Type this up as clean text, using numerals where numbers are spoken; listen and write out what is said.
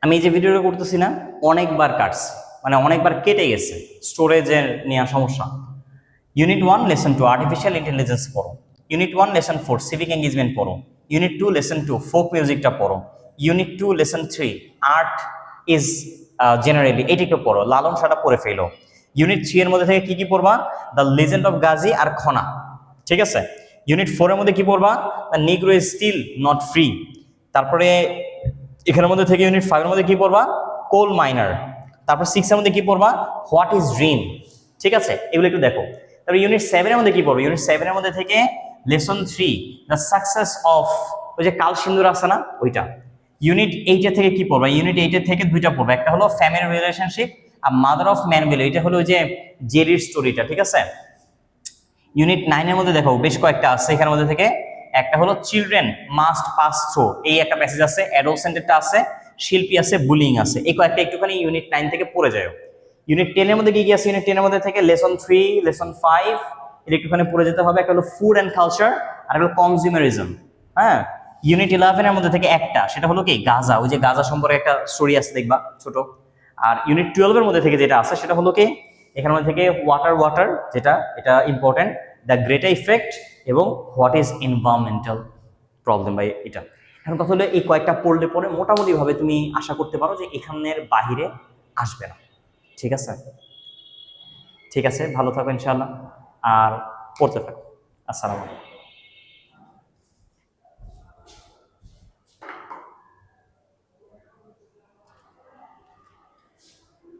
আমি এই যে ভিডিওটা করতেছি না, অনেকবার কাটছে, মানে অনেকবার কেটে গেছে, স্টোরেজের নেওয়া সমস্যা। ইউনিট 1 লেসন 2 আর্টিফিশিয়াল ইন্টেলিজেন্স পড়ো। ইউনিট 1 লেসন 4 সিভিক এঙ্গেজমেন্ট পড়ো। ইউনিট 2 লেসন 2 ফোক মিউজিকটা পড়ো। Unit 2 lesson 3 art is generally এটি একটু পড়ো, লালন শাহটা পড়ে ফেলো। ইউনিট 3 এর মধ্যে থেকে কি কি পড়বা? দ্য লিজেন্ড অফ গাজী আর খনা, ঠিক আছে। ইউনিট 4 এর মধ্যে কি পড়বা? The negro is still not free. তারপরে এখানের মধ্যে থেকে ইউনিট 5 এর মধ্যে কি পড়বা? কোল মাইনার। তারপর 6 এর মধ্যে কি পড়বা? হোয়াট ইজ ড্রিম, ঠিক আছে, এগুলো একটু দেখো। তারপর ইউনিট 7 এর মধ্যে কি পড়বে? ইউনিট 7 এর মধ্যে থেকে লেসন 3 দ্য সাকসেস অফ, ওই যে কাল সিন্দুর আছে না, ওইটা। ইউনিট 8 এর থেকে কি পড়বে? ইউনিট 8 এর থেকে দুইটা পড়বে, একটা হলো ফ্যামিলি রিলেশনশিপ আর মাদার অফ ম্যান ভ্যালু, এটা হলো ওই যে জেরির স্টোরিটা, ঠিক আছে। ইউনিট 9 এর মধ্যে দেখো বেশ কয়েকটা আছে, এখানের মধ্যে থেকে একটা হলো চিলড্রেন মাস্ট পাস থ্রু, এই একটা প্যাসেজ আছে, অ্যাডোলসেন্টেরটা আছে, শিল্পী আছে, বুলিং আছে, এই কয়েকটা একটুখানি ইউনিট 9 থেকে পড়ে যায়। ইউনিট 10 এর মধ্যে কি কি আছে? ইউনিট 10 এর মধ্যে থেকে লেসন 3 লেসন 5 এটা একটুখানি পড়ে যেতে হবে, একটা হলো ফুড অ্যান্ড কালচার আর একটা হলো কনজিউমারিজম। হ্যাঁ, ইউনিট 11 এর মধ্যে থেকে একটা, সেটা হলো কি গাজা, ওই যে গাজা সম্পর্কে একটা স্টোরি আছে দেখবা ছোট। আর ইউনিট 12 এর মধ্যে থেকে যেটা আছে সেটা হলো কি এখানের মধ্যে থেকে ওয়াটার, যেটা এটা ইম্পর্টেন্ট, দ্য গ্রেটার ইফেক্ট এবং what is environmental problem by এটা। এখন কথা হলো এই কয়েকটা পড়লে পরে মোটামুটিভাবে তুমি আশা করতে পারো যে এখানের বাহিরে আসবে না, ঠিক আছে। ঠিক আছে, ভালো থাকো ইনশাআল্লাহ, আর পড়তে থাকো। আসসালামু আলাইকুম।